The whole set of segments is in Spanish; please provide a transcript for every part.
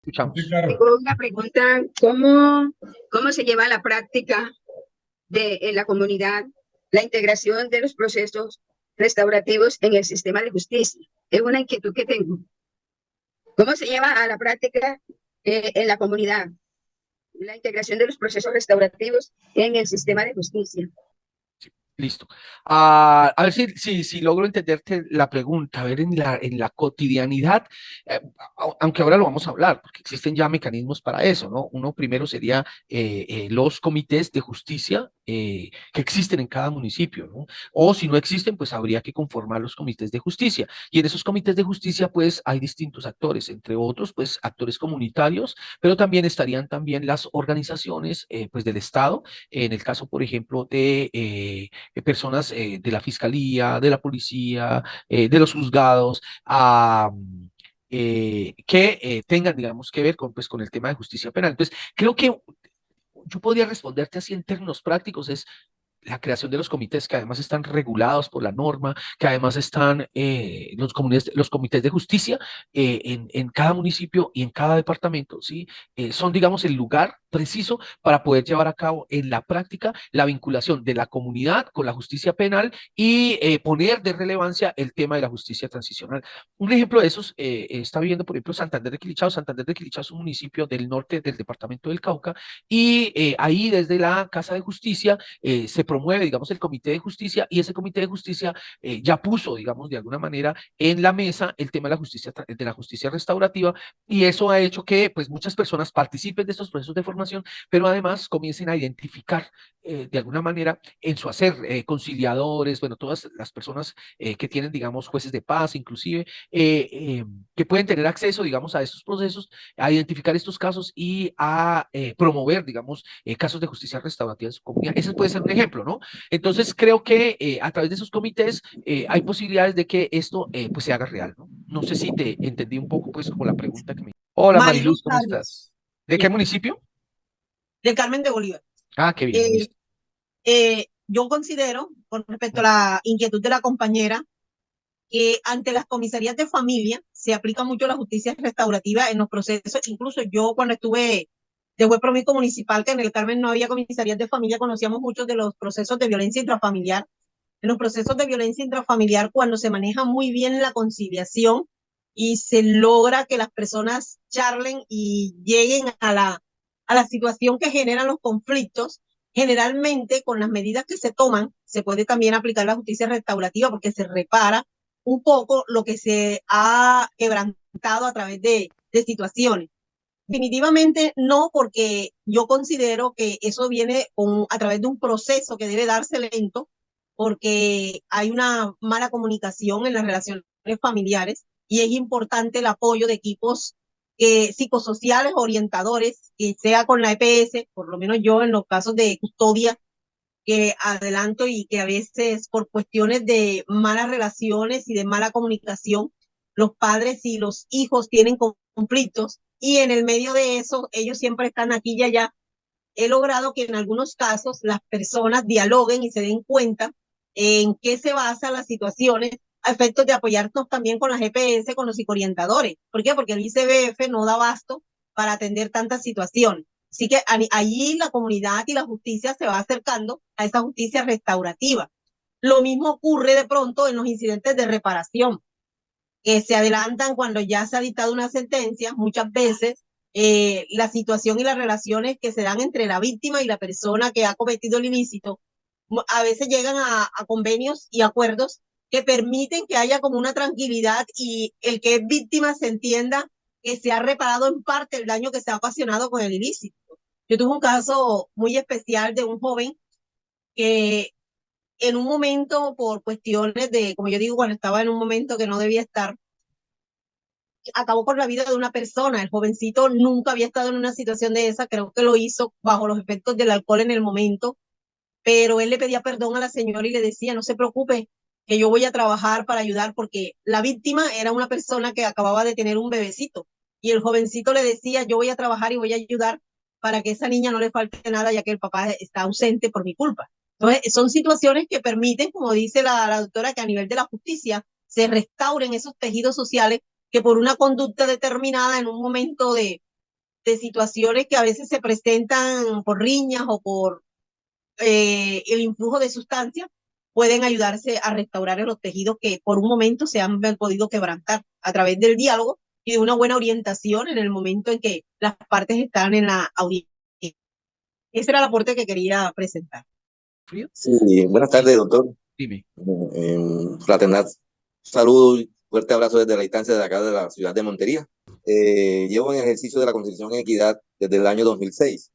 Sí, Escuchamos. claro. Tengo una pregunta, ¿cómo se lleva a la práctica en la comunidad la integración de los procesos restaurativos en el sistema de justicia? Es una inquietud que tengo. ¿Cómo se lleva a la práctica en la comunidad la integración de los procesos restaurativos en el sistema de justicia? Listo. A ver si logro entenderte la pregunta. A ver, en la cotidianidad, aunque ahora lo vamos a hablar, porque existen ya mecanismos para eso, ¿no? Uno primero sería los comités de justicia que existen en cada municipio, ¿no? O si no existen, pues habría que conformar los comités de justicia. Y en esos comités de justicia, pues hay distintos actores, entre otros, pues actores comunitarios, pero también estarían también las organizaciones, pues del Estado, en el caso, por ejemplo, personas de la fiscalía, de la policía, de los juzgados, que tengan, digamos, que ver con, pues, con el tema de justicia penal. Entonces, creo que yo podría responderte así en términos prácticos, es la creación de los comités que además están regulados por la norma, que además están los comités de justicia en cada municipio y en cada departamento, ¿sí? Son, digamos, el lugar preciso para poder llevar a cabo en la práctica la vinculación de la comunidad con la justicia penal y poner de relevancia el tema de la justicia transicional. Un ejemplo de esos está viviendo, por ejemplo, Santander de Quilichao. Santander de Quilichao es un municipio del norte del departamento del Cauca y ahí desde la Casa de Justicia se promueve, digamos, el Comité de Justicia y ese Comité de Justicia ya puso, digamos, de alguna manera en la mesa el tema de la justicia restaurativa y eso ha hecho que, pues, muchas personas participen de estos procesos de formación, pero además comiencen a identificar de alguna manera en su hacer conciliadores, bueno, todas las personas que tienen, digamos, jueces de paz, inclusive, que pueden tener acceso, digamos, a estos procesos, a identificar estos casos y a promover, digamos, casos de justicia restaurativa en su comunidad. Ese puede ser un ejemplo, ¿no? Entonces, creo que a través de esos comités hay posibilidades de que esto pues se haga real, ¿no? No sé si te entendí un poco, pues, como la pregunta que me... Hola, Mariluz Mariluz, ¿cómo Arias, estás? ¿De qué bien, municipio? del Carmen de Bolívar. Ah, qué bien, Eh, listo. yo considero, con respecto a la inquietud de la compañera, que ante las comisarías de familia se aplica mucho la justicia restaurativa en los procesos. Incluso yo cuando estuve de juez promiscuo municipal, que en el Carmen no había comisarías de familia, conocíamos muchos de los procesos de violencia intrafamiliar. En los procesos de violencia intrafamiliar, cuando se maneja muy bien la conciliación y se logra que las personas charlen y lleguen a la situación que generan los conflictos, generalmente con las medidas que se toman, se puede también aplicar la justicia restaurativa porque se repara un poco lo que se ha quebrantado a través de situaciones. Definitivamente no, porque yo considero que eso viene a través de un proceso que debe darse lento, porque hay una mala comunicación en las relaciones familiares y es importante el apoyo de equipos psicosociales, orientadores, que sea con la EPS, por lo menos yo en los casos de custodia que adelanto y que a veces por cuestiones de malas relaciones y de mala comunicación, los padres y los hijos tienen conflictos y en el medio de eso ellos siempre están aquí y allá. He logrado que en algunos casos las personas dialoguen y se den cuenta en qué se basan las situaciones a efectos de apoyarnos también con la GPS, con los psicoorientadores. ¿Por qué? Porque el ICBF no da abasto para atender tantas situaciones. Así que allí la comunidad y la justicia se va acercando a esa justicia restaurativa. Lo mismo ocurre de pronto en los incidentes de reparación, que se adelantan cuando ya se ha dictado una sentencia, muchas veces la situación y las relaciones que se dan entre la víctima y la persona que ha cometido el ilícito, a veces llegan a convenios y acuerdos que permiten que haya como una tranquilidad y el que es víctima se entienda que se ha reparado en parte el daño que se ha ocasionado con el ilícito. Yo tuve un caso muy especial de un joven que en un momento, por cuestiones de, como yo digo, cuando estaba en un momento que no debía estar, acabó con la vida de una persona. El jovencito nunca había estado en una situación de esa, creo que lo hizo bajo los efectos del alcohol en el momento, pero él le pedía perdón a la señora y le decía, no se preocupe, que yo voy a trabajar para ayudar, porque la víctima era una persona que acababa de tener un bebecito y el jovencito le decía, yo voy a trabajar y voy a ayudar para que esa niña no le falte nada, ya que el papá está ausente por mi culpa. Entonces, son situaciones que permiten, como dice la doctora, que a nivel de la justicia se restauren esos tejidos sociales que por una conducta determinada en un momento de situaciones que a veces se presentan por riñas o por el influjo de sustancias, pueden ayudarse a restaurar los tejidos que por un momento se han podido quebrantar a través del diálogo y de una buena orientación en el momento en que las partes están en la audiencia. Ese era el aporte que quería presentar. ¿Frío? Sí, buenas tardes, doctor. Dime. Fraternal saludo y fuerte abrazo desde la instancia de acá de la ciudad de Montería. Llevo en ejercicio de la Constitución en Equidad desde el año 2006.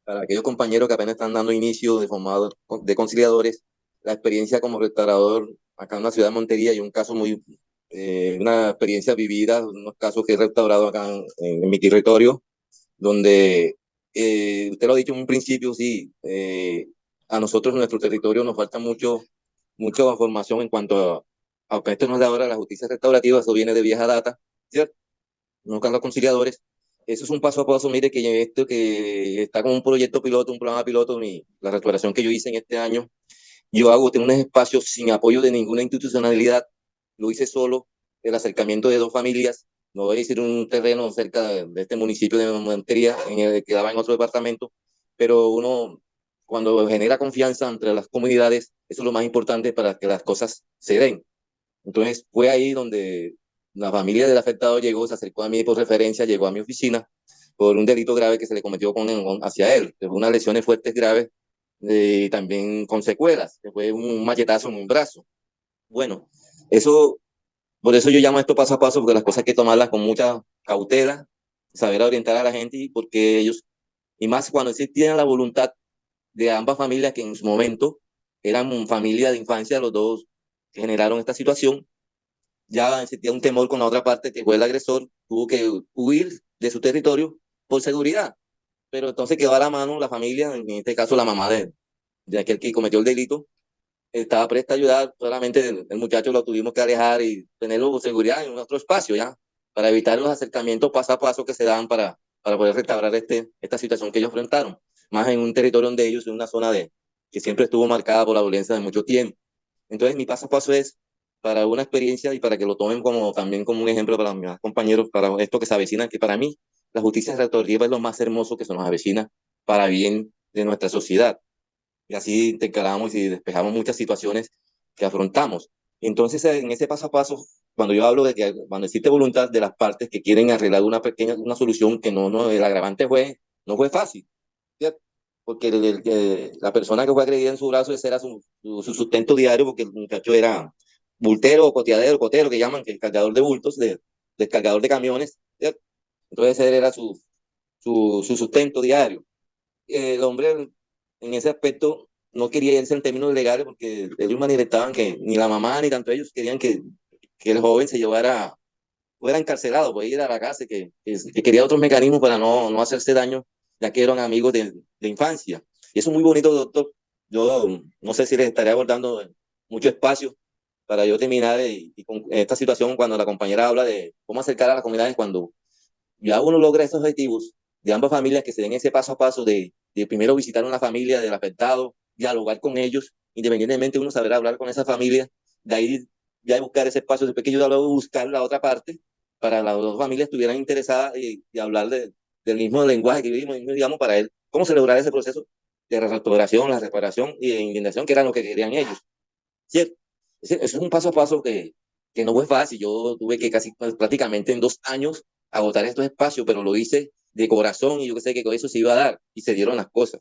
Para aquellos compañeros que apenas están dando inicio de formado de conciliadores, la experiencia como restaurador acá en la ciudad de Montería y un caso una experiencia vivida, unos casos que he restaurado acá en mi territorio, donde usted lo ha dicho en un principio, sí, a nosotros en nuestro territorio nos falta mucha formación en cuanto a que esto no es de ahora la justicia restaurativa, eso viene de vieja data, ¿cierto? No los conciliadores. Eso es un paso a paso, mire, que esto que está como un proyecto piloto, un programa piloto, la restauración que yo hice en este año, tengo unos espacios sin apoyo de ninguna institucionalidad, lo hice solo, el acercamiento de dos familias, no voy a decir un terreno cerca de este municipio de Montería, que daba en otro departamento, pero uno, cuando genera confianza entre las comunidades, eso es lo más importante para que las cosas se den. Entonces fue ahí donde la familia del afectado llegó, se acercó a mí por referencia, llegó a mi oficina por un delito grave que se le cometió hacia él, unas lesiones fuertes graves y también con secuelas, que fue un machetazo en un brazo. Bueno, por eso yo llamo esto paso a paso, porque las cosas hay que tomarlas con mucha cautela, saber orientar a la gente, y porque ellos, y más cuando sí tienen la voluntad de ambas familias que en su momento eran familia de infancia, los dos que generaron esta situación, ya existía un temor con la otra parte, que fue el agresor, tuvo que huir de su territorio por seguridad. Pero entonces quedó a la mano la familia, en este caso la mamá de aquel que cometió el delito, estaba presta a ayudar, solamente el muchacho lo tuvimos que alejar y tenerlo con seguridad en otro espacio ya, para evitar los acercamientos paso a paso que se dan para poder restaurar esta situación que ellos enfrentaron, más en un territorio donde ellos, en una zona que siempre estuvo marcada por la violencia de mucho tiempo. Entonces mi paso a paso es para una experiencia y para que lo tomen también como un ejemplo para mis compañeros, para esto que se avecina, que para mí la justicia restaurativa es lo más hermoso que se nos avecina para bien de nuestra sociedad. Y así intercalamos y despejamos muchas situaciones que afrontamos. Entonces, en ese paso a paso, cuando yo hablo de que cuando existe voluntad de las partes que quieren arreglar una solución que el agravante no fue fácil, ¿cierto? Porque la persona que fue agredida en su brazo, ese era su sustento diario, porque el muchacho era bultero, cotero, que llaman, que es cargador de bultos, descargador de camiones, ¿cierto? Entonces ese era su sustento diario. El hombre en ese aspecto no quería irse en términos legales porque ellos manifestaban que ni la mamá ni tanto ellos querían que el joven fuera encarcelado, pues ir a la cárcel, que quería otros mecanismos para no hacerse daño, ya que eran amigos de infancia. Y eso es muy bonito, doctor. Yo no sé si les estaré abordando mucho espacio para yo terminar y con esta situación cuando la compañera habla de cómo acercar a las comunidades cuando ya uno logra esos objetivos de ambas familias que se den ese paso a paso de primero visitar una familia del afectado, dialogar con ellos, independientemente uno saber hablar con esa familia, de ahí ya buscar ese espacio, después que yo luego buscar la otra parte, para las dos familias estuvieran interesadas y hablar del mismo lenguaje que vivimos, digamos, para él, cómo celebrar ese proceso de restauración, la reparación y de indignación, que era lo que querían ellos, ¿cierto? Eso es un paso a paso que no fue fácil. Yo tuve que casi prácticamente en 2 años agotar estos espacios, pero lo hice de corazón y yo sé que con eso se iba a dar y se dieron las cosas.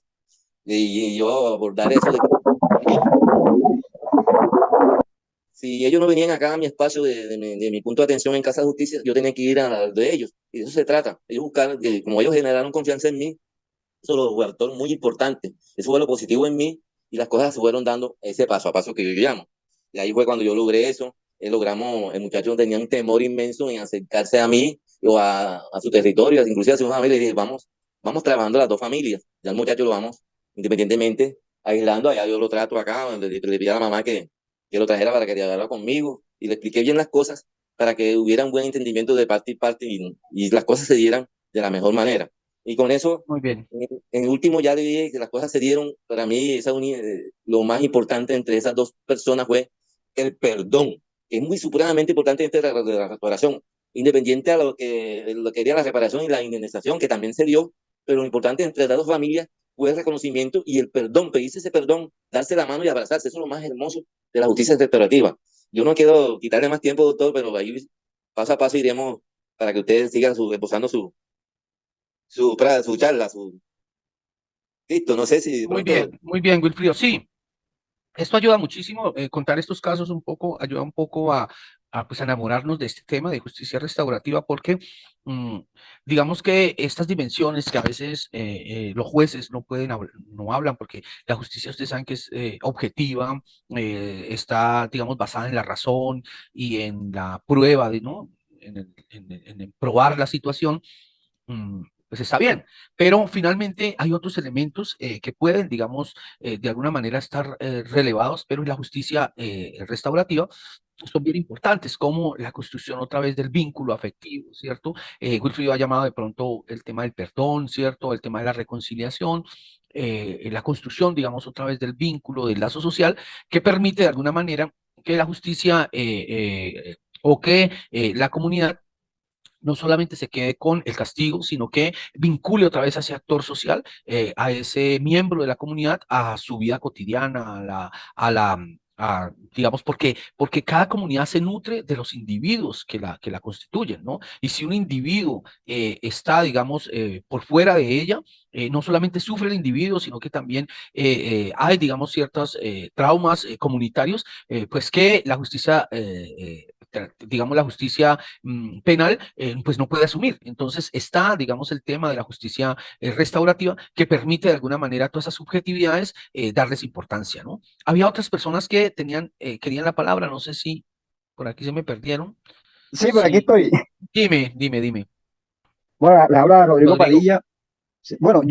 Y yo abordar eso de que si ellos no venían acá a mi espacio de mi punto de atención en Casa de Justicia, yo tenía que ir a de ellos. Y de eso se trata. Ellos buscaron, como ellos generaron confianza en mí, eso lo fue un factor muy importante. Eso fue lo positivo en mí y las cosas se fueron dando ese paso a paso que yo llamo. Y ahí fue cuando yo logré eso. El muchacho tenía un temor inmenso en acercarse a mí o a su territorio, inclusive a su familia. Y dije, vamos trabajando las dos familias. Ya el muchacho lo vamos independientemente aislando. Allá yo lo trato acá, le pedí a la mamá que lo trajera para que dialogara conmigo y le expliqué bien las cosas para que hubiera un buen entendimiento de parte y parte y las cosas se dieran de la mejor manera. Y con eso, Muy bien. en el último ya le dije que las cosas se dieron. Para mí, lo más importante entre esas dos personas fue el perdón, que es muy supremamente importante dentro de la restauración. independiente a lo que era la reparación y la indemnización, que también se dio, pero lo importante entre las dos familias fue el reconocimiento y el perdón, pedirse ese perdón, darse la mano y abrazarse. Eso es lo más hermoso de la justicia restaurativa. Yo no quiero quitarle más tiempo, doctor, pero ahí paso a paso iremos para que ustedes sigan esbozando su charla, listo, no sé si de pronto... Muy bien, Wilfrido. Sí, esto ayuda muchísimo, contar estos casos un poco, ayuda un poco pues, a enamorarnos de este tema de justicia restaurativa, porque mm, digamos que estas dimensiones que a veces los jueces no pueden, no hablan, porque la justicia, ustedes saben que es objetiva, está, digamos, basada en la razón y en la prueba, ¿no? En probar la situación. Pues está bien, pero finalmente hay otros elementos que pueden, digamos, de alguna manera estar relevados, pero en la justicia restaurativa son bien importantes, como la construcción otra vez del vínculo afectivo, ¿cierto? Wilfrido ha llamado de pronto el tema del perdón, ¿cierto? El tema de la reconciliación, la construcción, digamos, otra vez del vínculo, del lazo social, que permite de alguna manera que la justicia o que la comunidad no solamente se quede con el castigo, sino que vincule otra vez a ese actor social, a ese miembro de la comunidad, a su vida cotidiana, digamos, porque cada comunidad se nutre de los individuos que la constituyen, ¿no? Y si un individuo está, digamos, por fuera de ella, no solamente sufre el individuo, sino que también hay, digamos, ciertos traumas comunitarios, pues que la justicia, digamos, la justicia penal, pues no puede asumir. Entonces está, digamos, el tema de la justicia restaurativa que permite de alguna manera a todas esas subjetividades darles importancia, ¿no? Había otras personas que querían la palabra, no sé si por aquí se me perdieron. Sí, por aquí estoy. Dime. Bueno, le habla Rodrigo Rodrigo. Padilla. Sí, bueno,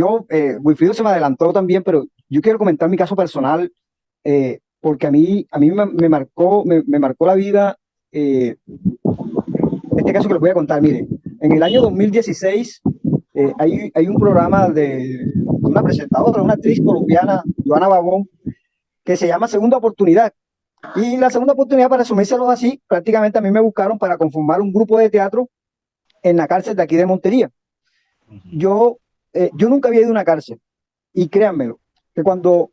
Wilfrido se me adelantó también, pero yo quiero comentar mi caso personal, porque a mí me marcó la vida, este caso que les voy a contar. Mire, en el año 2016 hay un programa de una presentadora, una actriz colombiana, Joana Babón, que se llama Segunda Oportunidad. Y la segunda oportunidad, para resumírselo así, prácticamente a mí me buscaron para conformar un grupo de teatro en la cárcel de aquí de Montería. Yo nunca había ido a una cárcel, y créanmelo, que cuando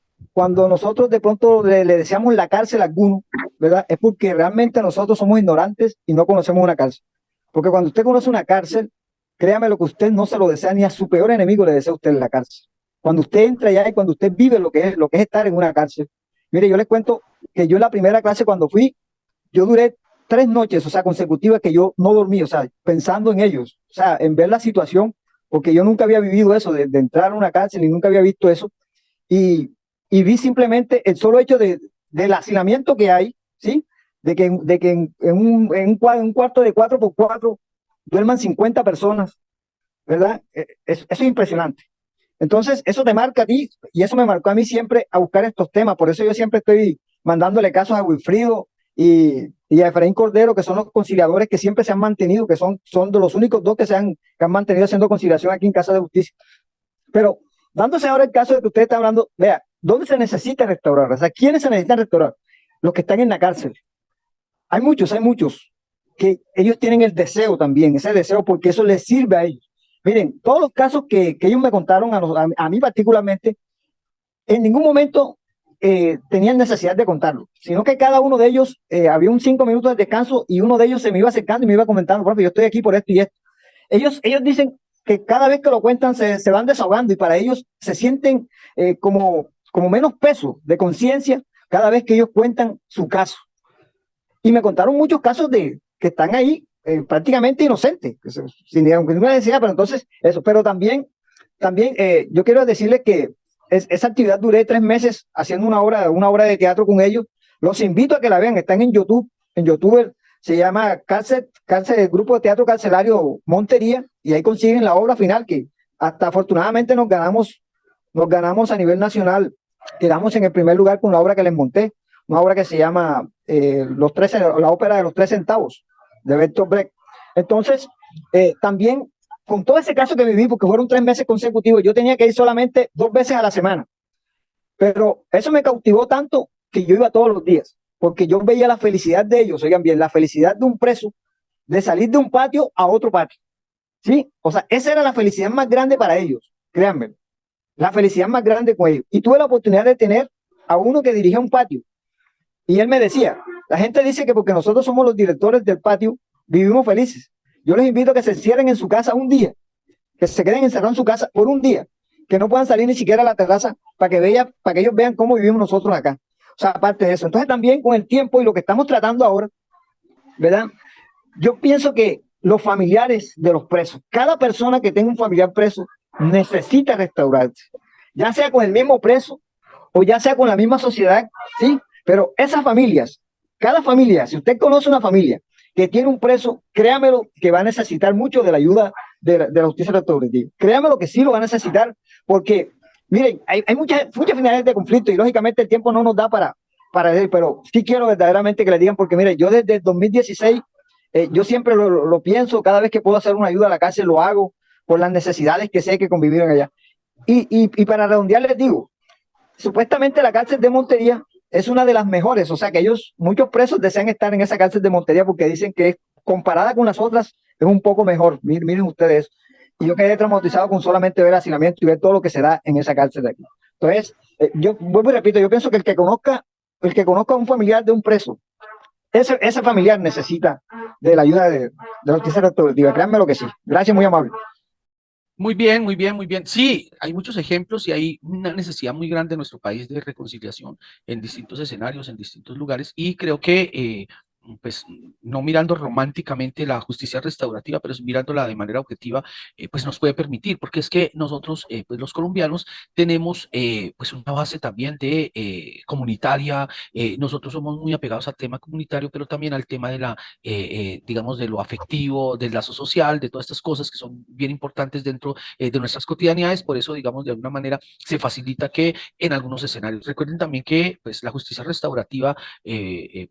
nosotros de pronto le deseamos la cárcel a alguno, ¿verdad? Es porque realmente nosotros somos ignorantes y no conocemos una cárcel. Porque cuando usted conoce una cárcel, créame lo que usted no se lo desea ni a su peor enemigo le desea a usted en la cárcel. Cuando usted entra allá y cuando usted vive lo que es estar en una cárcel. Mire, yo les cuento que yo en la primera clase cuando fui, yo duré 3 noches, o sea, consecutivas, que yo no dormí, o sea, pensando en ellos, o sea, en ver la situación, porque yo nunca había vivido eso, de entrar a una cárcel y nunca había visto eso. Y vi simplemente el solo hecho del hacinamiento que hay, ¿sí? De que en un cuarto de 4x4 duerman 50 personas, ¿verdad? Eso es impresionante. Entonces, eso te marca a ti, y eso me marcó a mí siempre a buscar estos temas. Por eso yo siempre estoy mandándole casos a Wilfrido y a Efraín Cordero, que son los conciliadores que siempre se han mantenido, que son de los únicos dos que han mantenido haciendo conciliación aquí en Casa de Justicia. Pero dándose ahora el caso de que usted está hablando, vea, ¿dónde se necesita restaurar? O sea, ¿quiénes se necesitan restaurar? Los que están en la cárcel. Hay muchos que ellos tienen el deseo también, ese deseo, porque eso les sirve a ellos. Miren, todos los casos que ellos me contaron, a mí particularmente, en ningún momento tenían necesidad de contarlo, sino que cada uno de ellos, había un 5 minutos de descanso y uno de ellos se me iba acercando y me iba comentando, profe, yo estoy aquí por esto y esto. Ellos dicen que cada vez que lo cuentan se van desahogando, y para ellos se sienten como menos peso de conciencia cada vez que ellos cuentan su caso. Y me contaron muchos casos de que están ahí prácticamente inocentes, sin ninguna necesidad, pero entonces eso. Pero también yo quiero decirles que esa actividad duré 3 meses haciendo una obra de teatro con ellos. Los invito a que la vean, están en YouTube. En YouTube se llama Grupo de Teatro Carcelario Montería, y ahí consiguen la obra final, que hasta afortunadamente nos ganamos a nivel nacional. Quedamos en el primer lugar con la obra que les monté, una obra que se llama la ópera de los 3 centavos, de Bertolt Brecht. Entonces, también con todo ese caso que viví, porque fueron 3 meses consecutivos, yo tenía que ir solamente 2 veces a la semana, pero eso me cautivó tanto que yo iba todos los días, porque yo veía la felicidad de ellos. Oigan bien, la felicidad de un preso de salir de un patio a otro patio, ¿sí? O sea, esa era la felicidad más grande para ellos, créanme, la felicidad más grande con ellos. Y tuve la oportunidad de tener a uno que dirigía un patio, y él me decía, la gente dice que porque nosotros somos los directores del patio, vivimos felices. Yo les invito a que se encierren en su casa un día, que se queden encerrados en su casa por un día, que no puedan salir ni siquiera a la terraza para que ellos vean cómo vivimos nosotros acá. O sea, aparte de eso. Entonces también con el tiempo y lo que estamos tratando ahora, ¿verdad? Yo pienso que los familiares de los presos, cada persona que tenga un familiar preso necesita restaurarse, ya sea con el mismo preso o ya sea con la misma sociedad, ¿sí? Pero esas familias, cada familia, si usted conoce una familia que tiene un preso, créamelo que va a necesitar mucho de la ayuda de la justicia restaurativa. Créamelo que sí lo va a necesitar porque, miren, hay muchas finalidades de conflicto y lógicamente el tiempo no nos da para él, pero sí quiero verdaderamente que le digan, porque mire, yo desde el 2016, yo siempre lo pienso, cada vez que puedo hacer una ayuda a la cárcel lo hago por las necesidades que sé que convivieron allá. Y para redondear les digo, supuestamente la cárcel de Montería es una de las mejores, o sea que muchos presos desean estar en esa cárcel de Montería porque dicen que comparada con las otras es un poco mejor. Miren ustedes, y yo quedé traumatizado con solamente ver hacinamiento y ver todo lo que se da en esa cárcel de aquí. Entonces, yo vuelvo y repito, yo pienso que el que conozca a un familiar de un preso, ese familiar necesita de la ayuda de la justicia restaurativa. Créanme lo que sí. Gracias, muy amable. Muy bien, muy bien, muy bien. Sí, hay muchos ejemplos y hay una necesidad muy grande en nuestro país de reconciliación en distintos escenarios, en distintos lugares, y creo que, pues, no mirando románticamente la justicia restaurativa, pero mirándola de manera objetiva, pues nos puede permitir, porque es que nosotros, pues los colombianos, tenemos pues una base también de comunitaria, nosotros somos muy apegados al tema comunitario, pero también al tema de digamos, de lo afectivo, del lazo social, de todas estas cosas que son bien importantes dentro de nuestras cotidianidades. Por eso, digamos, de alguna manera se facilita que en algunos escenarios. Recuerden también que pues, la justicia restaurativa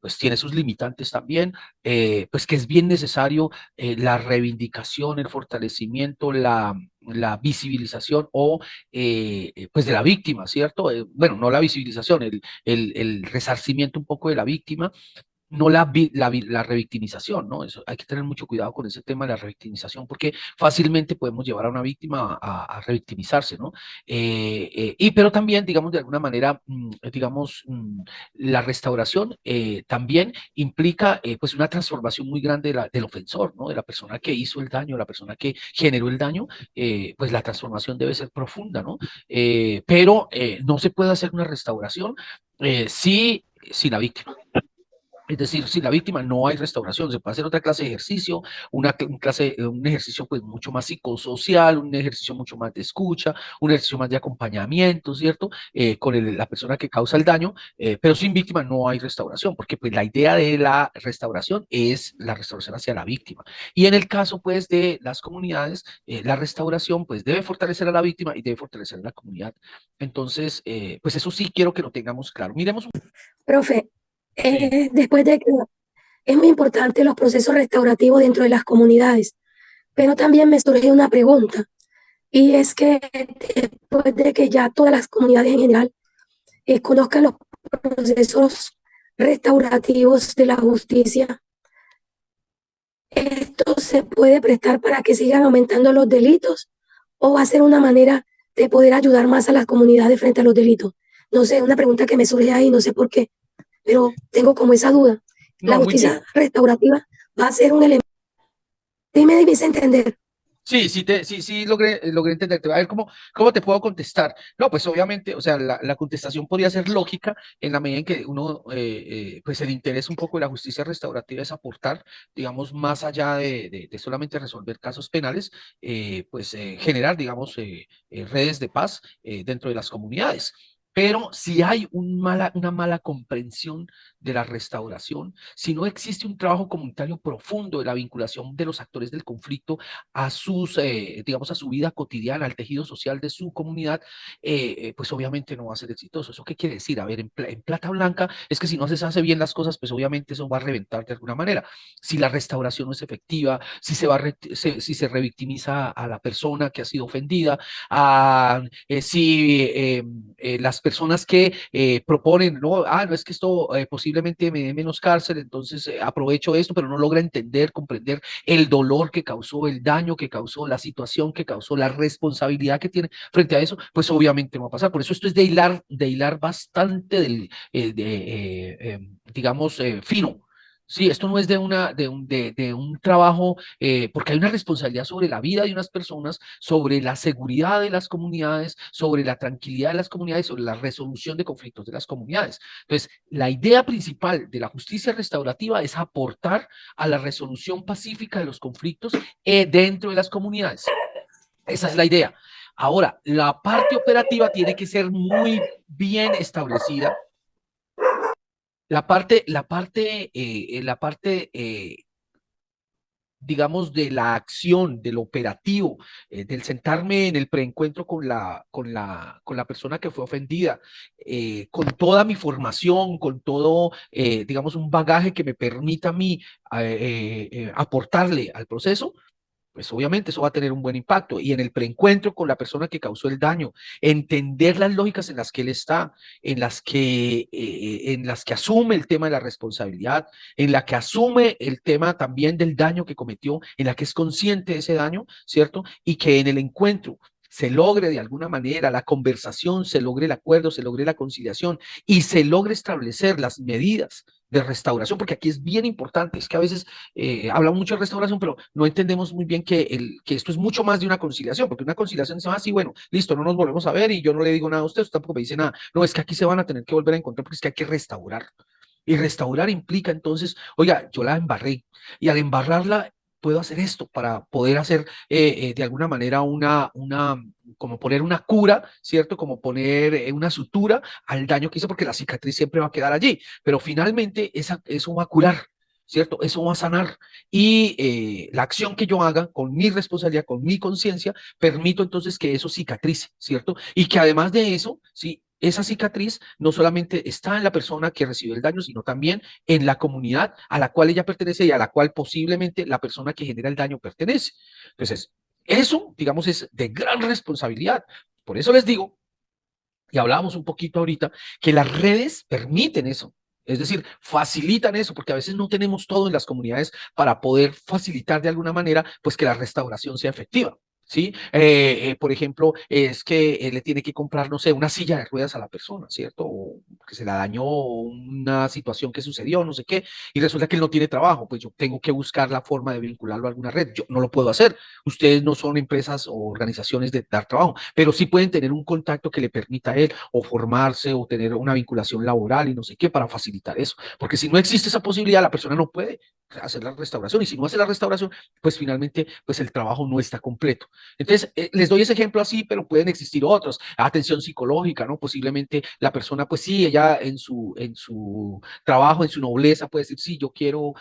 pues tiene sus limitantes también, pues que es bien necesario la reivindicación, el fortalecimiento, la visibilización o pues de la víctima, ¿cierto? Bueno, no la visibilización, el resarcimiento un poco de la víctima, no la revictimización, ¿no? Eso, hay que tener mucho cuidado con ese tema de la revictimización, porque fácilmente podemos llevar a una víctima a revictimizarse, ¿no? Pero también, digamos, de alguna manera, digamos, la restauración también implica, pues, una transformación muy grande del ofensor, ¿no? De la persona que hizo el daño, la persona que generó el daño, pues la transformación debe ser profunda, ¿no? Pero no se puede hacer una restauración si la víctima. Es decir, si la víctima no hay restauración, se puede hacer otra clase de ejercicio, un ejercicio pues mucho más psicosocial, un ejercicio mucho más de escucha, un ejercicio más de acompañamiento, ¿cierto? Con la persona que causa el daño, pero sin víctima no hay restauración, porque pues la idea de la restauración es la restauración hacia la víctima. Y en el caso pues de las comunidades, la restauración pues debe fortalecer a la víctima y debe fortalecer a la comunidad. Entonces, pues eso sí quiero que lo tengamos claro. Miremos un... Profe, Sí. después de que es muy importante los procesos restaurativos dentro de las comunidades, pero también me surge una pregunta, y es que después de que ya todas las comunidades en general conozcan los procesos restaurativos de la justicia, ¿esto se puede prestar para que sigan aumentando los delitos o va a ser una manera de poder ayudar más a las comunidades frente a los delitos? No sé, una pregunta que me surge ahí, no sé por qué, pero tengo como esa duda. La No, muy bien. justicia restaurativa va a ser un elemento. Dime a entender. Sí, sí, logré entenderte. A ver, ¿cómo te puedo contestar? No, pues obviamente, o sea, la contestación podría ser lógica en la medida en que uno, pues el interés un poco de la justicia restaurativa es aportar, digamos, más allá de solamente resolver casos penales, pues generar, digamos, redes de paz dentro de las comunidades. Pero si hay una mala comprensión de la restauración, si no existe un trabajo comunitario profundo de la vinculación de los actores del conflicto a digamos, a su vida cotidiana, al tejido social de su comunidad, pues obviamente no va a ser exitoso. ¿Eso qué quiere decir? A ver, en plata blanca es que si no se hace bien las cosas, pues obviamente eso va a reventar de alguna manera. Si la restauración no es efectiva, si se revictimiza a la persona que ha sido ofendida, si las personas que proponen, no, no es que esto posiblemente me dé menos cárcel, entonces aprovecho esto, pero no logra entender, comprender el dolor que causó, el daño que causó, la situación que causó, la responsabilidad que tiene frente a eso, pues obviamente no va a pasar. Por eso esto es de hilar bastante digamos, fino. Sí, esto no es de un trabajo, porque hay una responsabilidad sobre la vida de unas personas, sobre la seguridad de las comunidades, sobre la tranquilidad de las comunidades, sobre la resolución de conflictos de las comunidades. Entonces, la idea principal de la justicia restaurativa es aportar a la resolución pacífica de los conflictos dentro de las comunidades. Esa es la idea. Ahora, la parte operativa tiene que ser muy bien establecida. La parte, digamos, de la acción, del operativo, del sentarme en el preencuentro con la persona que fue ofendida, con toda mi formación, con todo, digamos, un bagaje que me permita a mí aportarle al proceso, pues obviamente eso va a tener un buen impacto. Y en el preencuentro con la persona que causó el daño, entender las lógicas en las que él está, en las que asume el tema de la responsabilidad, en la que asume el tema también del daño que cometió, en la que es consciente de ese daño, ¿cierto? Y que en el encuentro se logre de alguna manera la conversación, se logre el acuerdo, se logre la conciliación y se logre establecer las medidas de restauración, porque aquí es bien importante, es que a veces hablamos mucho de restauración, pero no entendemos muy bien que esto es mucho más de una conciliación, porque una conciliación es así, bueno, listo, no nos volvemos a ver y yo no le digo nada a usted, usted tampoco me dice nada. No, es que aquí se van a tener que volver a encontrar porque es que hay que restaurar. Y restaurar implica entonces, oiga, yo la embarré y al embarrarla puedo hacer esto para poder hacer de alguna manera como poner una cura, ¿cierto? Como poner una sutura al daño que hizo, porque la cicatriz siempre va a quedar allí, pero finalmente eso va a curar, ¿cierto? Eso va a sanar y la acción que yo haga con mi responsabilidad, con mi conciencia, permito entonces que eso cicatrice, ¿cierto? Y que además de eso, sí, esa cicatriz no solamente está en la persona que recibió el daño, sino también en la comunidad a la cual ella pertenece y a la cual posiblemente la persona que genera el daño pertenece. Entonces, eso, digamos, es de gran responsabilidad. Por eso les digo, y hablábamos un poquito ahorita, que las redes permiten eso. Es decir, facilitan eso, porque a veces no tenemos todo en las comunidades para poder facilitar de alguna manera, pues que la restauración sea efectiva. ¿Sí? Por ejemplo, es que le tiene que comprar, no sé, una silla de ruedas a la persona, ¿cierto? O que se la dañó una situación que sucedió, no sé qué, y resulta que él no tiene trabajo, pues yo tengo que buscar la forma de vincularlo a alguna red. Yo no lo puedo hacer. Ustedes no son empresas o organizaciones de dar trabajo, pero sí pueden tener un contacto que le permita a él o formarse o tener una vinculación laboral y no sé qué para facilitar eso. Porque si no existe esa posibilidad, la persona no puede hacer la restauración y si no hace la restauración, pues finalmente pues el trabajo no está completo. Entonces, les doy ese ejemplo así, pero pueden existir otros. Atención psicológica, ¿no? Posiblemente la persona, pues sí, ella en su trabajo, en su nobleza, puede decir, sí, yo quiero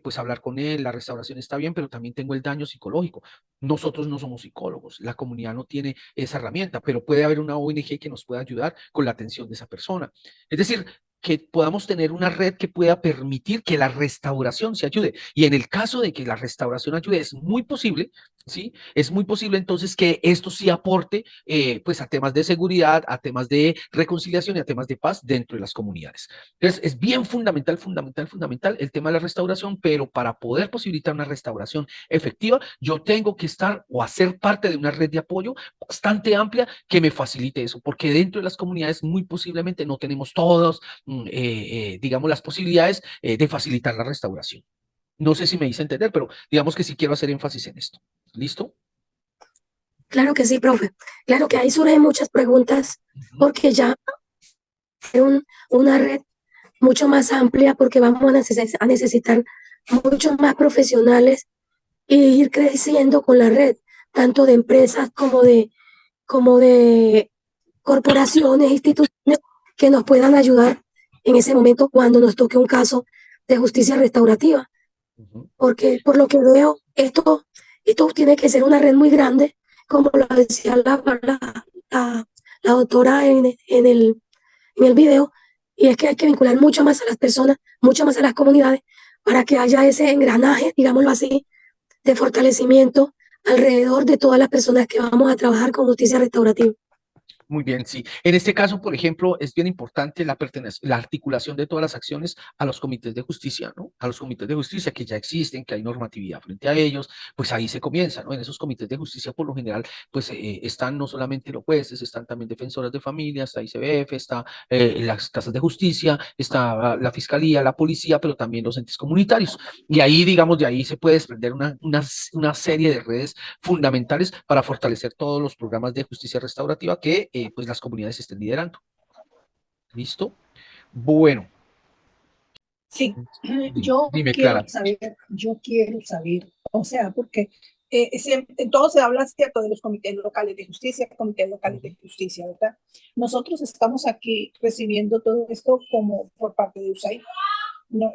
pues hablar con él, la restauración está bien, pero también tengo el daño psicológico. Nosotros no somos psicólogos, la comunidad no tiene esa herramienta, pero puede haber una ONG que nos pueda ayudar con la atención de esa persona. Es decir, que podamos tener una red que pueda permitir que la restauración se ayude. Y en el caso de que la restauración ayude, es muy posible, ¿sí? Es muy posible entonces que esto sí aporte pues a temas de seguridad, a temas de reconciliación y a temas de paz dentro de las comunidades. Entonces es bien fundamental el tema de la restauración, pero para poder posibilitar una restauración efectiva, yo tengo que estar o hacer parte de una red de apoyo bastante amplia que me facilite eso, porque dentro de las comunidades muy posiblemente no tenemos todos, digamos, las posibilidades de facilitar la restauración. No sé si me hice entender, pero digamos que sí quiero hacer énfasis en esto. ¿Listo? Claro que sí, profe. Claro que ahí surgen muchas preguntas porque ya es una red mucho más amplia porque vamos a necesitar muchos más profesionales e ir creciendo con la red, tanto de empresas como de corporaciones, instituciones que nos puedan ayudar en ese momento cuando nos toque un caso de justicia restaurativa. Porque por lo que veo, esto tiene que ser una red muy grande, como lo decía la doctora en el video, y es que hay que vincular mucho más a las personas, mucho más a las comunidades, para que haya ese engranaje, digámoslo así, de fortalecimiento alrededor de todas las personas que vamos a trabajar con justicia restaurativa. Muy bien, sí. En este caso, por ejemplo, es bien importante la articulación de todas las acciones a los comités de justicia, ¿no? A los comités de justicia que ya existen, que hay normatividad frente a ellos, pues ahí se comienza, ¿no? En esos comités de justicia, por lo general, pues están no solamente los jueces, están también defensoras de familia, está ICBF, está las casas de justicia, está la fiscalía, la policía, pero también los entes comunitarios. Y ahí, digamos, de ahí se puede desprender una serie de redes fundamentales para fortalecer todos los programas de justicia restaurativa que pues las comunidades estén liderando. ¿Listo? Bueno. Sí, yo Dime, quiero Clara. saber, o sea, porque todo se habla, ¿cierto?, de los comités locales de justicia, ¿verdad? Nosotros estamos aquí recibiendo todo esto como por parte de USAID, no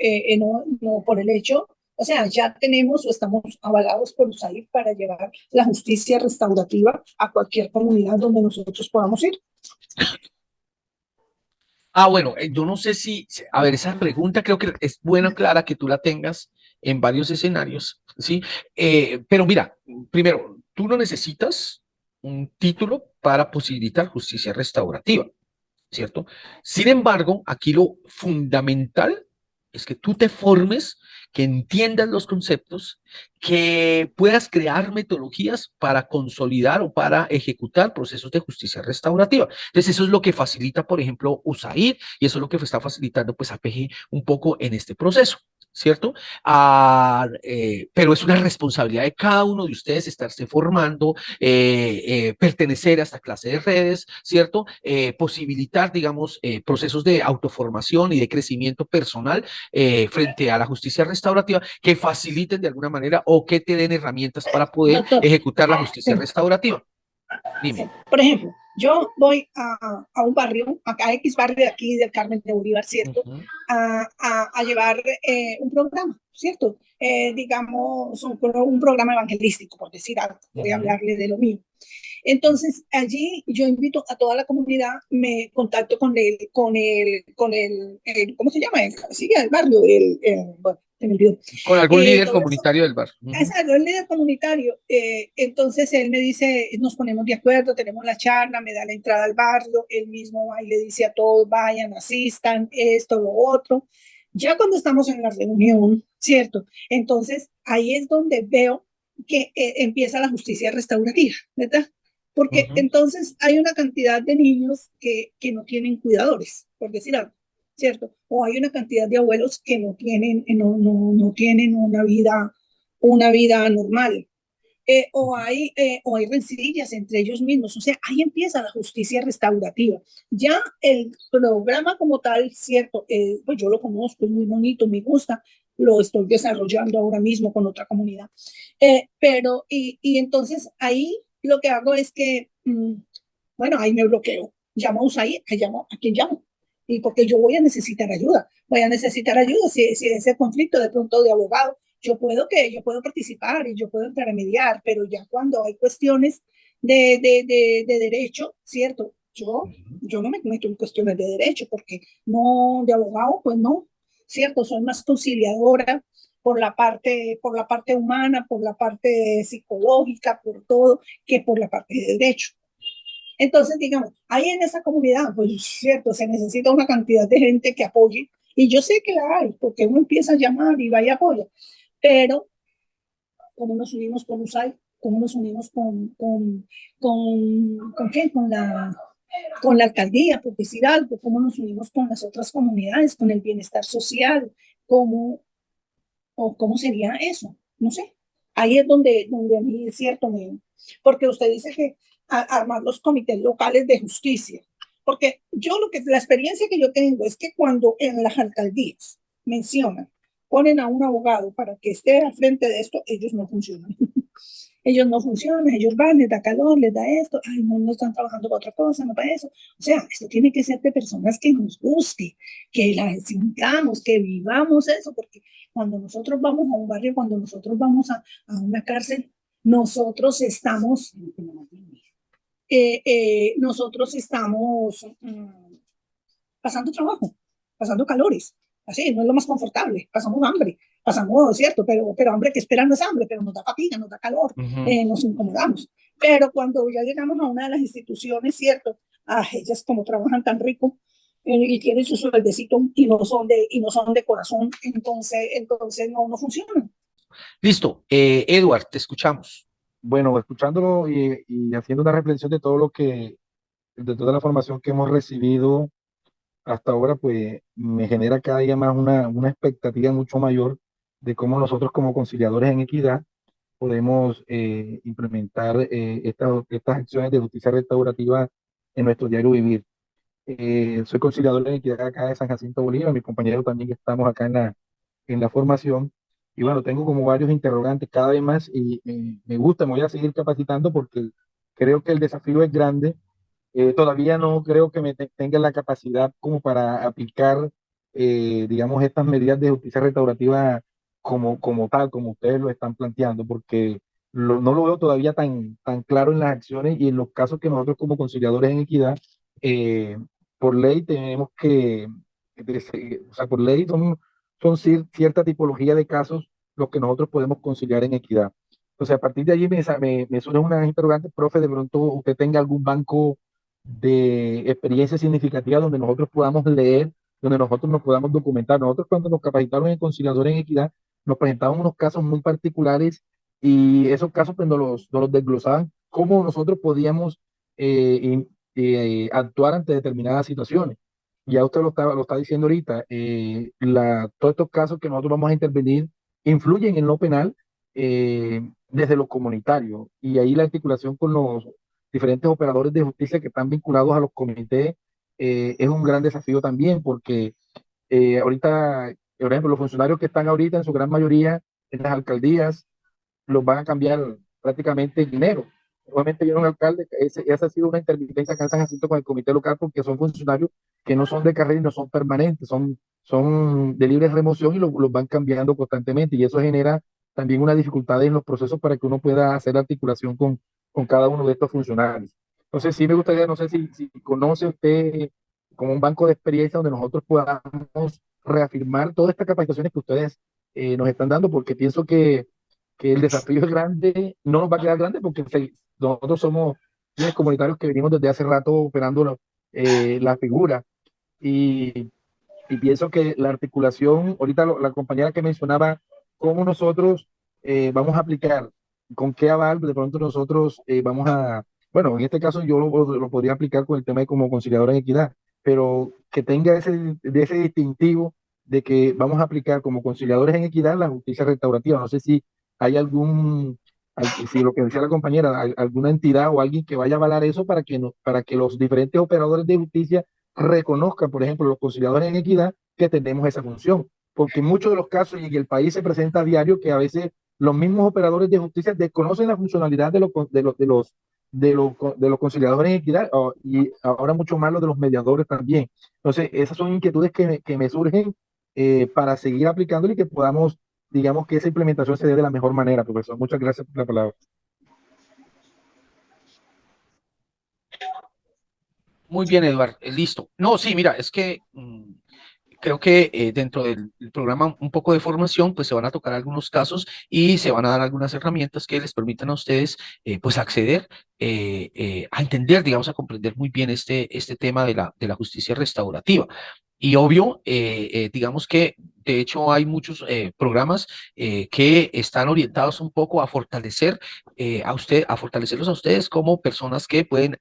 por el hecho, o sea, ya tenemos o estamos avalados por USAID para llevar la justicia restaurativa a cualquier comunidad donde nosotros podamos ir. Bueno, yo no sé a ver, esa pregunta creo que es buena, Clara, que tú la tengas en varios escenarios, ¿sí? Pero mira, primero, tú no necesitas un título para posibilitar justicia restaurativa, ¿cierto? Sin embargo, aquí lo fundamental es que tú te formes, que entiendas los conceptos, que puedas crear metodologías para consolidar o para ejecutar procesos de justicia restaurativa. Entonces, eso es lo que facilita, por ejemplo, USAID, y eso es lo que está facilitando, pues, APG un poco en este proceso. ¿Cierto? Pero es una responsabilidad de cada uno de ustedes estarse formando, pertenecer a esta clase de redes, ¿cierto? Posibilitar, digamos, procesos de autoformación y de crecimiento personal frente a la justicia restaurativa que faciliten de alguna manera o que te den herramientas para poder Doctor, ejecutar la justicia restaurativa. Dime. por ejemplo, yo voy a un barrio, a X barrio de aquí del Carmen de Bolívar, ¿cierto? A llevar un programa, ¿cierto? Digamos, un programa evangelístico, por decir algo. Voy a hablarle de lo mío. Entonces, allí yo invito a toda la comunidad, me contacto con ¿cómo se llama? Sí, el barrio, bueno, se me olvidó. Con algún líder comunitario del barrio. Exacto, el líder comunitario. Entonces él me dice, nos ponemos de acuerdo, tenemos la charla, me da la entrada al barrio, él mismo va y le dice a todos, vayan, asistan, esto, lo otro. Ya cuando estamos en la reunión, ¿cierto? Entonces ahí es donde veo que empieza la justicia restaurativa, ¿verdad? Porque entonces hay una cantidad de niños que no tienen cuidadores, por decir algo, ¿cierto? O hay una cantidad de abuelos que no tienen una vida normal. O hay rencillas entre ellos mismos. O sea, ahí empieza la justicia restaurativa. Ya el programa como tal, cierto, pues yo lo conozco, es muy bonito, me gusta, lo estoy desarrollando ahora mismo con otra comunidad. Pero entonces ahí lo que hago es que, bueno, ahí me bloqueo. Llamo a USAID, ¿a quién llamo? Y porque yo voy a necesitar ayuda. Si ese conflicto de pronto de abogado, yo puedo participar y yo puedo entrar a mediar, pero ya cuando hay cuestiones de derecho, ¿cierto? Yo no me meto en cuestiones de derecho porque no, de abogado, pues no, ¿cierto? Soy más conciliadora por la parte humana, por la parte psicológica, por todo, que por la parte de derecho. Entonces, digamos, ahí en esa comunidad, pues cierto, se necesita una cantidad de gente que apoye, y yo sé que la hay, porque uno empieza a llamar y va y apoya, pero ¿cómo nos unimos con USAID? ¿Cómo nos unimos con qué? Con la alcaldía, por decir algo, cómo nos unimos con las otras comunidades, con el bienestar social, cómo sería eso, no sé. Ahí es donde a mí es cierto, porque usted dice que armar los comités locales de justicia, porque la experiencia que yo tengo es que cuando en las alcaldías ponen a un abogado para que esté al frente de esto, ellos no funcionan. Ellos no funcionan, ellos van, les da calor, les da esto, ay, no están trabajando para otra cosa, no para eso. O sea, esto tiene que ser de personas que nos guste, que las sintamos, que vivamos eso, porque cuando nosotros vamos a un barrio, cuando nosotros vamos a una cárcel, nosotros estamos pasando trabajo, pasando calores, así, no es lo más confortable, pasamos hambre, cierto, pero hambre que espera no es hambre, pero nos da fatiga, nos da calor, nos incomodamos. Pero cuando ya llegamos a una de las instituciones, cierto, ellas como trabajan tan rico y tienen su sueldecito y no son de corazón, entonces no funcionan. Listo. Edward, te escuchamos. Bueno, escuchándolo y haciendo una reflexión de toda la formación que hemos recibido hasta ahora, pues me genera cada día más una expectativa mucho mayor de cómo nosotros como conciliadores en equidad podemos implementar estas acciones de justicia restaurativa en nuestro diario vivir. Soy conciliador en equidad acá de San Jacinto Bolívar, mi compañero también que estamos acá en la formación. Y bueno, tengo como varios interrogantes cada vez más y me gusta, me voy a seguir capacitando porque creo que el desafío es grande. Todavía no creo que tenga la capacidad como para aplicar, digamos, estas medidas de justicia restaurativa como tal, como ustedes lo están planteando, porque no lo veo todavía tan claro en las acciones y en los casos que nosotros como conciliadores en equidad, eh, por ley tenemos o sea, por ley son cierta tipología de casos los que nosotros podemos conciliar en equidad. Entonces, a partir de allí me surge una interrogante, profe, de pronto usted tenga algún banco de experiencia significativa donde nosotros podamos leer, donde nosotros nos podamos documentar. Nosotros cuando nos capacitaron en conciliadores en equidad, nos presentaban unos casos muy particulares y esos casos pues nos los desglosaban cómo nosotros podíamos actuar ante determinadas situaciones. Ya usted lo está diciendo ahorita, todos estos casos que nosotros vamos a intervenir influyen en lo penal desde lo comunitario y ahí la articulación con los diferentes operadores de justicia que están vinculados a los comités es un gran desafío también porque ahorita, por ejemplo, los funcionarios que están ahorita en su gran mayoría en las alcaldías los van a cambiar prácticamente en dinero. Obviamente yo no soy alcalde, esa ha sido una intermitencia acá en San Jacinto con el comité local porque son funcionarios que no son de carrera y no son permanentes, son de libre remoción y los van cambiando constantemente y eso genera también una dificultad en los procesos para que uno pueda hacer articulación con cada uno de estos funcionarios. Entonces sí me gustaría, no sé si conoce usted como un banco de experiencia donde nosotros podamos reafirmar todas estas capacitaciones que ustedes nos están dando porque pienso que el desafío es grande, no nos va a quedar grande porque nosotros somos líderes comunitarios que venimos desde hace rato operando la figura y, y pienso que la articulación, ahorita la compañera que mencionaba, cómo nosotros vamos a aplicar, con qué aval de pronto nosotros vamos a, bueno, en este caso yo lo podría aplicar con el tema de como conciliadora en equidad, pero que tenga ese distintivo de que vamos a aplicar como conciliadores en equidad la justicia restaurativa. No sé si hay si lo que decía la compañera, alguna entidad o alguien que vaya a avalar eso para que los diferentes operadores de justicia reconozcan, por ejemplo, los conciliadores en equidad, que tenemos esa función. Porque en muchos de los casos y en el país se presenta a diario que a veces los mismos operadores de justicia desconocen la funcionalidad de los conciliadores en equidad y ahora mucho más los de los mediadores también. Entonces, esas son inquietudes que me surgen para seguir aplicándolo y que podamos, digamos, que esa implementación se dé de la mejor manera, profesor. Muchas gracias por la palabra. Muy bien, Eduardo. Listo. No, sí, mira, es que creo que dentro del programa un poco de formación, pues se van a tocar algunos casos y se van a dar algunas herramientas que les permitan a ustedes, pues acceder a entender, digamos, a comprender muy bien este tema de la justicia restaurativa. Y obvio, digamos que de hecho hay muchos programas que están orientados un poco a fortalecer a fortalecerlos a ustedes como personas que pueden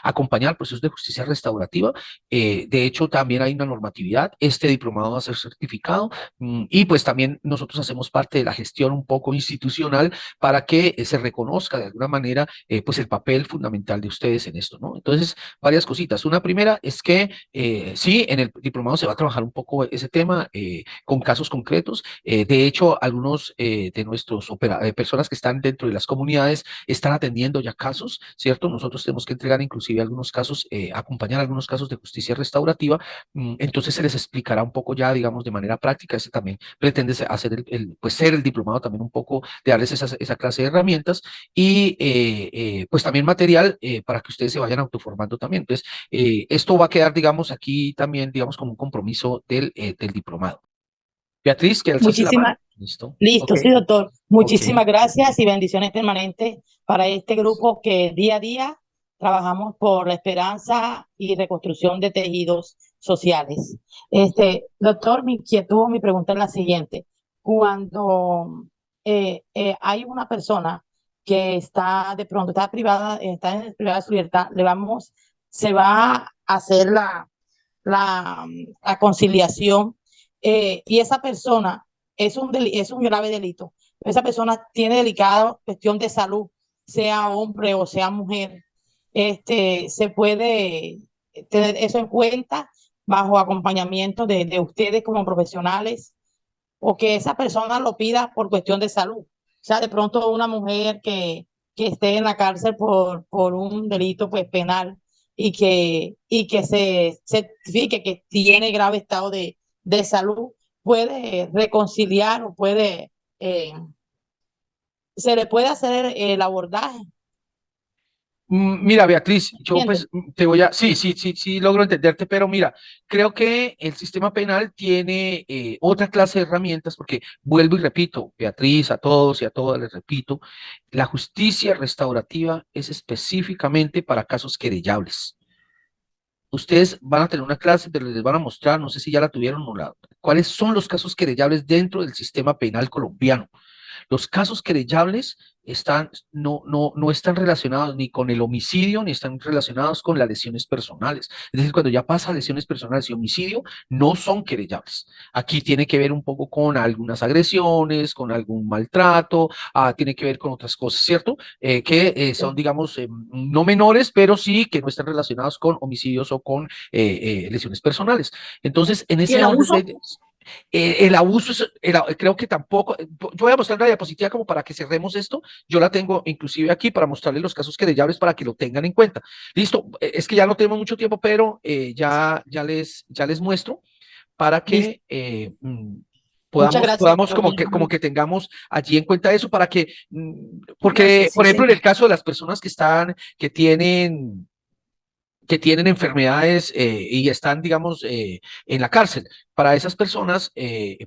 acompañar procesos de justicia restaurativa. De hecho, también hay una normatividad. Este diplomado va a ser certificado y pues también nosotros hacemos parte de la gestión un poco institucional para que se reconozca de alguna manera pues el papel fundamental de ustedes en esto, ¿no? Entonces, varias cositas. Una primera es que sí, en el diplomado se va a trabajar un poco ese tema con casos concretos. De hecho, algunos de nuestros personas que están dentro de las comunidades están atendiendo ya casos, ¿cierto? Nosotros tenemos que entregar inclusive algunos casos, acompañar algunos casos de justicia restaurativa. Entonces se les explicará un poco ya, digamos, de manera práctica. Ese también pretende hacer pues ser el diplomado también un poco de darles esa clase de herramientas y pues también material para que ustedes se vayan autoformando también. Entonces, esto va a quedar, digamos, aquí también, digamos, como un compromiso del diplomado. Beatriz, que alzaste la mano. Listo. Listo, Okay. Sí, doctor. Muchísimas Okay. gracias y bendiciones permanentes para este grupo que día a día trabajamos por la esperanza y reconstrucción de tejidos sociales. Doctor, mi inquietud, mi pregunta es la siguiente. Cuando hay una persona que está de pronto, está privada, está en privada de su libertad, se va a hacer la conciliación, y esa persona es un grave delito. Esa persona tiene delicada cuestión de salud, sea hombre o sea mujer. Se puede tener eso en cuenta bajo acompañamiento de ustedes como profesionales, o que esa persona lo pida por cuestión de salud. O sea, de pronto una mujer que esté en la cárcel por un delito pues penal, y que se certifique que tiene grave estado de salud, puede reconciliar o se le puede hacer el abordaje. Mira, Beatriz, yo ¿Entiendes? pues te voy a, sí, logro entenderte, pero mira, creo que el sistema penal tiene otra clase de herramientas, porque vuelvo y repito, Beatriz, a todos y a todas les repito, la justicia restaurativa es específicamente para casos querellables. Ustedes van a tener una clase donde les van a mostrar, no sé si ya la tuvieron o la, cuáles son los casos querellables dentro del sistema penal colombiano. Los casos querellables no están relacionados ni con el homicidio, ni están relacionados con las lesiones personales. Es decir, cuando ya pasa lesiones personales y homicidio, no son querellables. Aquí tiene que ver un poco con algunas agresiones, con algún maltrato, tiene que ver con otras cosas, ¿cierto? Son, digamos, no menores, pero sí que no están relacionados con homicidios o con lesiones personales. Entonces, en ¿Y ese el abuso? el abuso, creo que tampoco, yo voy a mostrar una diapositiva como para que cerremos esto, yo la tengo inclusive aquí para mostrarles los casos querellables para que lo tengan en cuenta. Listo, es que ya no tenemos mucho tiempo, pero ya les muestro para que Muchas gracias, podamos doctor. como que tengamos allí en cuenta eso para que, porque, Gracias, sí, por ejemplo, en señor. el caso de las personas que tienen enfermedades y están, digamos, en la cárcel. Para esas personas,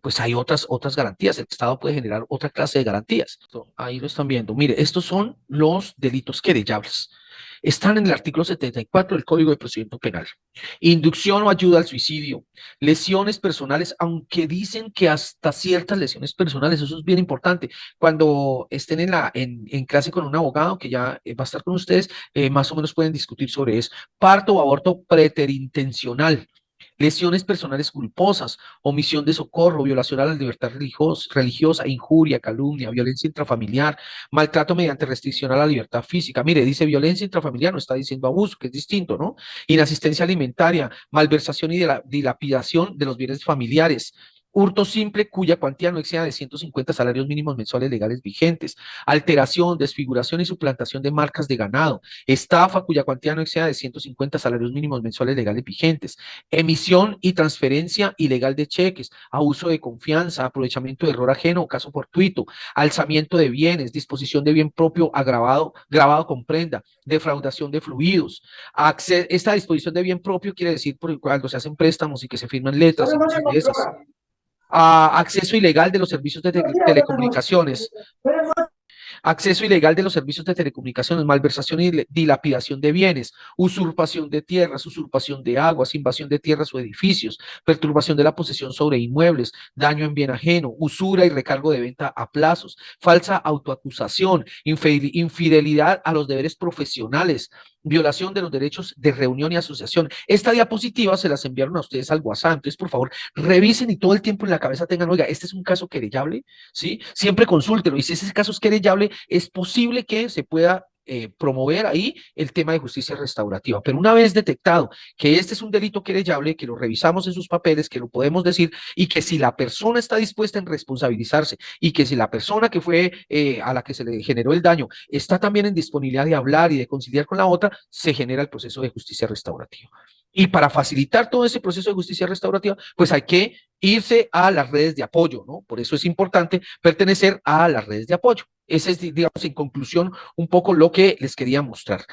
pues hay otras garantías. El Estado puede generar otra clase de garantías. Ahí lo están viendo. Mire, estos son los delitos querellables. Están en el artículo 74 del Código de Procedimiento Penal. Inducción o ayuda al suicidio, lesiones personales, aunque dicen que hasta ciertas lesiones personales, eso es bien importante. Cuando estén en clase con un abogado que ya va a estar con ustedes, más o menos pueden discutir sobre eso. Parto o aborto preterintencional, lesiones personales culposas, omisión de socorro, violación a la libertad religiosa, injuria, calumnia, violencia intrafamiliar, maltrato mediante restricción a la libertad física. Mire, dice violencia intrafamiliar, no está diciendo abuso, que es distinto, ¿no? Inasistencia alimentaria, malversación y dilapidación de los bienes familiares. Hurto simple cuya cuantía no exceda de 150 salarios mínimos mensuales legales vigentes. Alteración, desfiguración y suplantación de marcas de ganado. Estafa cuya cuantía no exceda de 150 salarios mínimos mensuales legales vigentes. Emisión y transferencia ilegal de cheques. Abuso de confianza, aprovechamiento de error ajeno o caso fortuito. Alzamiento de bienes, disposición de bien propio grabado con prenda. Defraudación de fluidos. Esta disposición de bien propio quiere decir cuando se hacen préstamos y que se firman letras y cosas de esas. Acceso ilegal de los servicios de telecomunicaciones. Acceso ilegal de los servicios de telecomunicaciones, malversación y dilapidación de bienes, usurpación de tierras, usurpación de aguas, invasión de tierras o edificios, perturbación de la posesión sobre inmuebles, daño en bien ajeno, usura y recargo de venta a plazos, falsa autoacusación, infidelidad a los deberes profesionales, violación de los derechos de reunión y asociación. Esta diapositiva se las enviaron a ustedes al WhatsApp, entonces por favor revisen y todo el tiempo en la cabeza tengan, oiga, este es un caso querellable, ¿sí? Siempre consúltelo, y si ese caso es querellable, es posible que se pueda promover ahí el tema de justicia restaurativa. Pero una vez detectado que este es un delito querellable, que lo revisamos en sus papeles, que lo podemos decir, y que si la persona está dispuesta en responsabilizarse, y que si la persona que fue a la que se le generó el daño está también en disponibilidad de hablar y de conciliar con la otra, se genera el proceso de justicia restaurativa. Y para facilitar todo ese proceso de justicia restaurativa, pues hay que irse a las redes de apoyo, ¿no? Por eso es importante pertenecer a las redes de apoyo. Ese es, digamos, en conclusión, un poco lo que les quería mostrar.